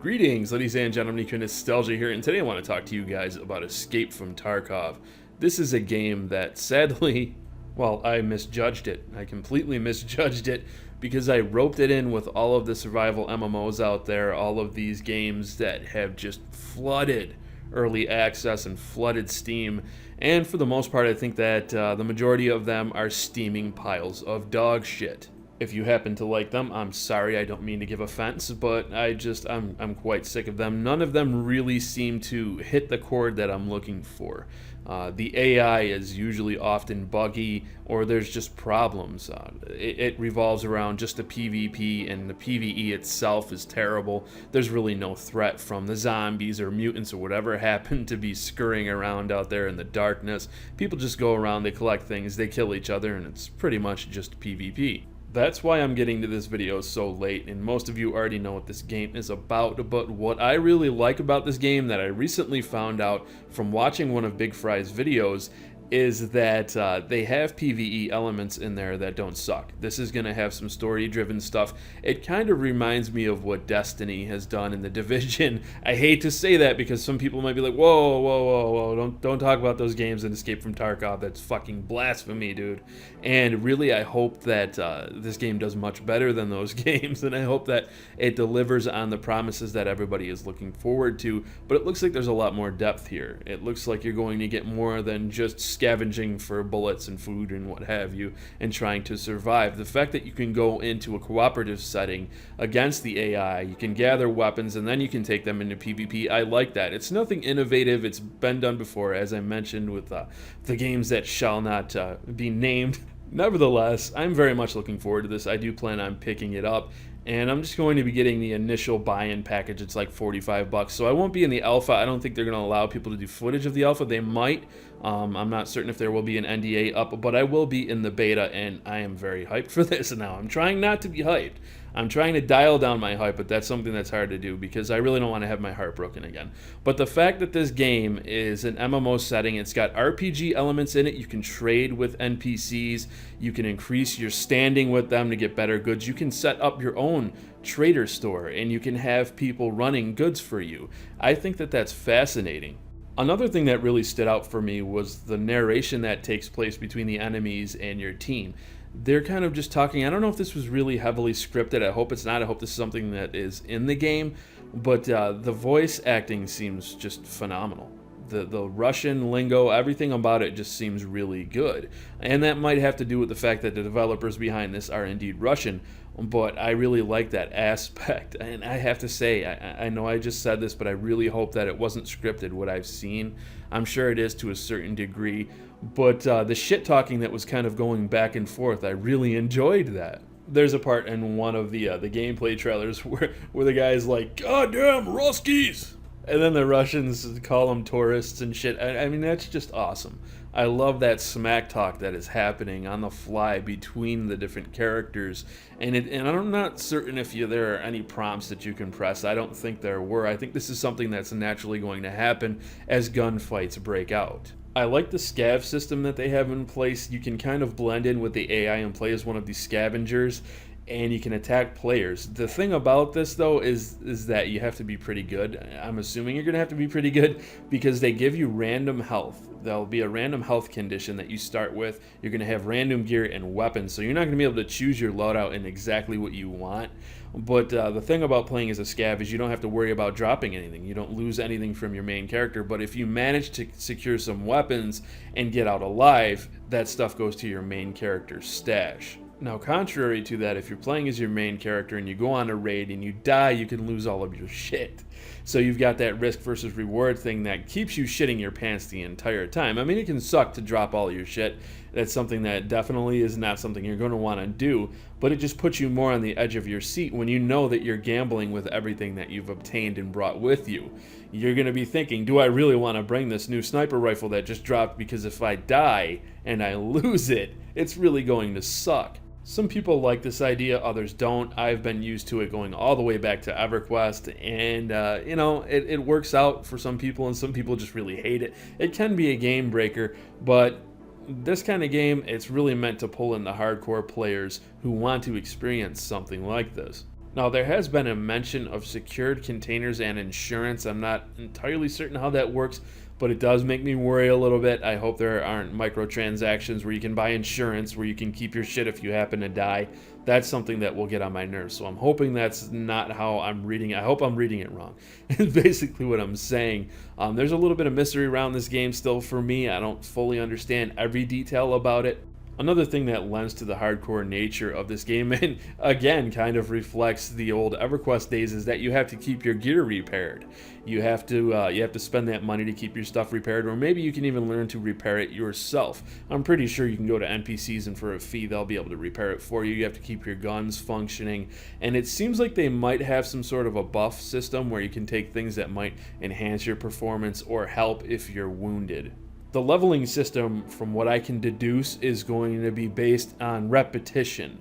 Greetings, ladies and gentlemen, Nico Nostalgia here, and today I want to talk to you guys about Escape from Tarkov. This is a game that sadly, well, I misjudged it. I completely misjudged it because I roped it in with all of the survival MMOs out there, all of these games that have just flooded early access and flooded Steam, and for the most part I think that the majority of them are steaming piles of dog shit. If you happen to like them, I'm sorry, I don't mean to give offense, but I'm quite sick of them. None of them really seem to hit the chord that I'm looking for. The AI is usually often buggy, or there's just problems. It revolves around just the PvP, and the PvE itself is terrible. There's really no threat from the zombies or mutants or whatever happen to be scurrying around out there in the darkness. People just go around, they collect things, they kill each other, and it's pretty much just PvP. That's why I'm getting to this video so late, and most of you already know what this game is about, but what I really like about this game that I recently found out from watching one of Big Fry's videos is that they have PvE elements in there that don't suck. This is going to have some story-driven stuff. It kind of reminds me of what Destiny has done in The Division. I hate to say that because some people might be like, whoa, whoa, whoa, whoa, don't talk about those games and Escape from Tarkov. That's fucking blasphemy, dude. And really, I hope that this game does much better than those games, and I hope that it delivers on the promises that everybody is looking forward to. But it looks like there's a lot more depth here. It looks like you're going to get more than just scavenging for bullets and food and what have you and trying to survive. The fact that you can go into a cooperative setting against the AI, you can gather weapons and then you can take them into PvP, I like that. It's nothing innovative, it's been done before, as I mentioned with the games that shall not be named. Nevertheless, I'm very much looking forward to this. I do plan on picking it up, and I'm just going to be getting the initial buy-in package. It's like $45, so I won't be in the alpha. I don't think they're going to allow people to do footage of the alpha. They might. I'm not certain if there will be an NDA up, but I will be in the beta, and I am very hyped for this now. I'm trying not to be hyped. I'm trying to dial down my hype, but that's something that's hard to do because I really don't want to have my heart broken again. But the fact that this game is an MMO setting, it's got RPG elements in it, you can trade with NPCs, you can increase your standing with them to get better goods, you can set up your own trader store, and you can have people running goods for you. I think that that's fascinating. Another thing that really stood out for me was the narration that takes place between the enemies and your team. They're kind of just talking. I don't know if this was really heavily scripted. I hope it's not. I hope this is something that is in the game. But the voice acting seems just phenomenal. The Russian lingo, everything about it just seems really good. And that might have to do with the fact that the developers behind this are indeed Russian. But I really like that aspect. And I have to say, I know I just said this, but I really hope that it wasn't scripted, what I've seen. I'm sure it is to a certain degree. But the shit talking that was kind of going back and forth, I really enjoyed that. There's a part in one of the gameplay trailers where the guy's like, "Goddamn Ruskies!" And then the Russians call them tourists and shit. I mean, that's just awesome. I love that smack talk that is happening on the fly between the different characters. And I'm not certain if there are any prompts that you can press. I don't think there were. I think this is something that's naturally going to happen as gunfights break out. I like the scav system that they have in place. You can kind of blend in with the AI and play as one of these scavengers, and you can attack players. The thing about this, though, is that you have to be pretty good. I'm assuming you're going to have to be pretty good because they give you random health. There'll be a random health condition that you start with. You're going to have random gear and weapons, so you're not going to be able to choose your loadout in exactly what you want. But the thing about playing as a scav is you don't have to worry about dropping anything. You don't lose anything from your main character. But if you manage to secure some weapons and get out alive, that stuff goes to your main character's stash. Now, contrary to that, if you're playing as your main character and you go on a raid and you die, you can lose all of your shit. So you've got that risk versus reward thing that keeps you shitting your pants the entire time. I mean, it can suck to drop all your shit. That's something that definitely is not something you're going to want to do, but it just puts you more on the edge of your seat when you know that you're gambling with everything that you've obtained and brought with you. You're going to be thinking, do I really want to bring this new sniper rifle that just dropped, because if I die and I lose it, it's really going to suck. Some people like this idea, others don't. I've been used to it going all the way back to EverQuest, and it works out for some people, and some people just really hate it. It can be a game breaker, but this kind of game, it's really meant to pull in the hardcore players who want to experience something like this. Now, there has been a mention of secured containers and insurance. I'm not entirely certain how that works, but it does make me worry a little bit. I hope there aren't microtransactions where you can buy insurance, where you can keep your shit if you happen to die. That's something that will get on my nerves. So I'm hoping that's not how I'm reading it. I hope I'm reading it wrong. It's basically what I'm saying. There's a little bit of mystery around this game still for me. I don't fully understand every detail about it. Another thing that lends to the hardcore nature of this game, and again kind of reflects the old EverQuest days, is that you have to keep your gear repaired. You have to spend that money to keep your stuff repaired, or maybe you can even learn to repair it yourself. I'm pretty sure you can go to NPCs and for a fee they'll be able to repair it for you. You have to keep your guns functioning, and it seems like they might have some sort of a buff system where you can take things that might enhance your performance or help if you're wounded. The leveling system, from what I can deduce, is going to be based on repetition.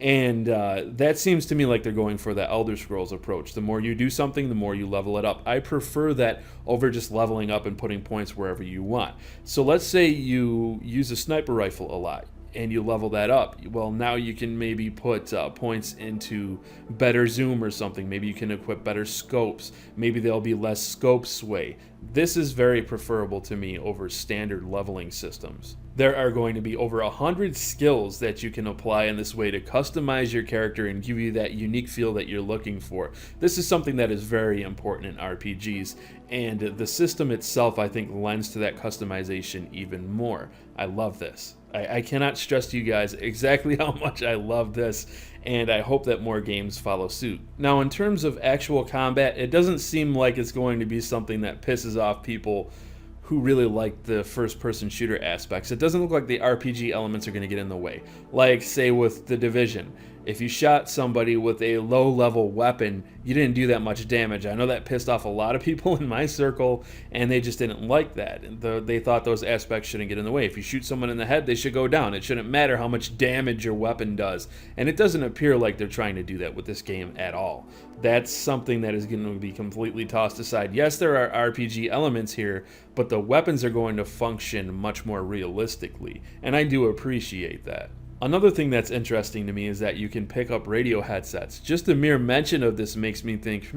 And that seems to me like they're going for the Elder Scrolls approach. The more you do something, the more you level it up. I prefer that over just leveling up and putting points wherever you want. So let's say you use a sniper rifle a lot and you level that up. Well, now you can maybe put points into better zoom or something. Maybe you can equip better scopes. Maybe there'll be less scope sway. This is very preferable to me over standard leveling systems. There are going to be over 100 skills that you can apply in this way to customize your character and give you that unique feel that you're looking for. This is something that is very important in RPGs, and the system itself, I think, lends to that customization even more. I love this. I cannot stress to you guys exactly how much I love this, and I hope that more games follow suit. Now, in terms of actual combat, it doesn't seem like it's going to be something that pisses off people who really like the first-person shooter aspects. It doesn't look like the RPG elements are going to get in the way. Like, say, with The Division. If you shot somebody with a low-level weapon, you didn't do that much damage. I know that pissed off a lot of people in my circle, and they just didn't like that. They thought those aspects shouldn't get in the way. If you shoot someone in the head, they should go down. It shouldn't matter how much damage your weapon does. And it doesn't appear like they're trying to do that with this game at all. That's something that is going to be completely tossed aside. Yes, there are RPG elements here, but the weapons are going to function much more realistically, and I do appreciate that. Another thing that's interesting to me is that you can pick up radio headsets. Just the mere mention of this makes me think,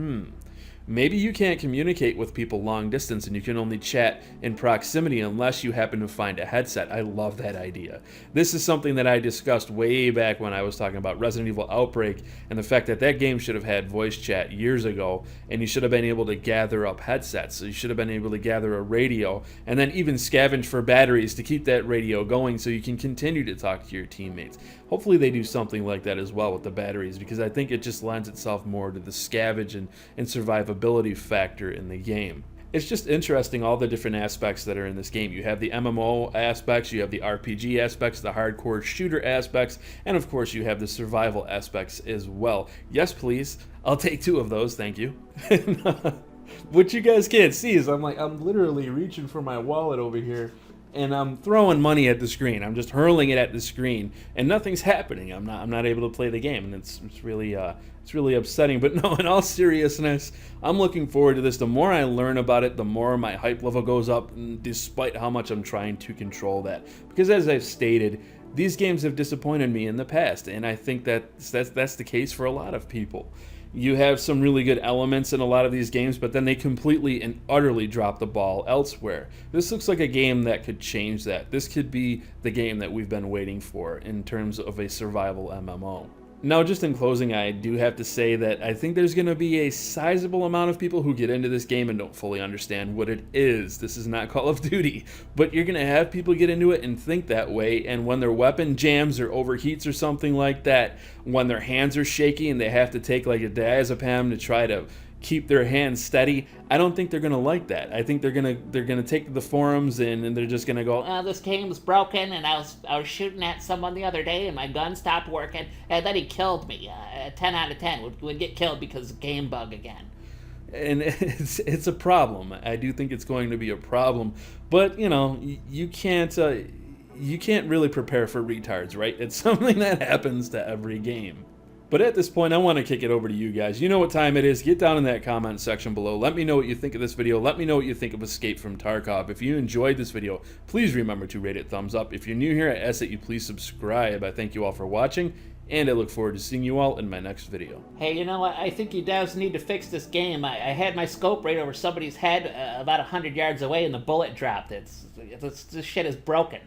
maybe you can't communicate with people long distance and you can only chat in proximity unless you happen to find a headset. I love that idea. This is something that I discussed way back when I was talking about Resident Evil Outbreak and the fact that that game should have had voice chat years ago, and you should have been able to gather up headsets. So you should have been able to gather a radio and then even scavenge for batteries to keep that radio going so you can continue to talk to your teammates. Hopefully they do something like that as well with the batteries, because I think it just lends itself more to the scavenge and survivability factor in the game. It's just interesting, all the different aspects that are in this game. You have the MMO aspects, you have the RPG aspects, the hardcore shooter aspects, and of course you have the survival aspects as well. Yes, please. I'll take 2 of those, thank you. What you guys can't see is I'm literally reaching for my wallet over here, and I'm throwing money at the screen. I'm just hurling it at the screen, and nothing's happening. I'm not able to play the game, and it's really upsetting. But no, in all seriousness, I'm looking forward to this. The more I learn about it, the more my hype level goes up, despite how much I'm trying to control that. Because as I've stated, these games have disappointed me in the past, and I think that's the case for a lot of people. You have some really good elements in a lot of these games, but then they completely and utterly drop the ball elsewhere. This looks like a game that could change that. This could be the game that we've been waiting for in terms of a survival MMO. Now, just in closing, I do have to say that I think there's going to be a sizable amount of people who get into this game and don't fully understand what it is. This is not Call of Duty, but you're going to have people get into it and think that way, and when their weapon jams or overheats or something like that, when their hands are shaky and they have to take like a diazepam to try to keep their hands steady, I don't think they're gonna like that. I think they're gonna take to the forums and they're just gonna go, this game's broken, and I was shooting at someone the other day and my gun stopped working, and then he killed me. 10 out of 10 would get killed because of game bug again. And it's a problem. I do think it's going to be a problem, but you can't really prepare for retards, right? It's something that happens to every game. But at this point, I want to kick it over to you guys. You know what time it is. Get down in that comment section below. Let me know what you think of this video. Let me know what you think of Escape from Tarkov. If you enjoyed this video, please remember to rate it thumbs up. If you're new here, I ask that you please subscribe. I thank you all for watching, and I look forward to seeing you all in my next video. Hey, you know what? I think you devs need to fix this game. I had my scope right over somebody's head about 100 yards away and the bullet dropped. This shit is broken.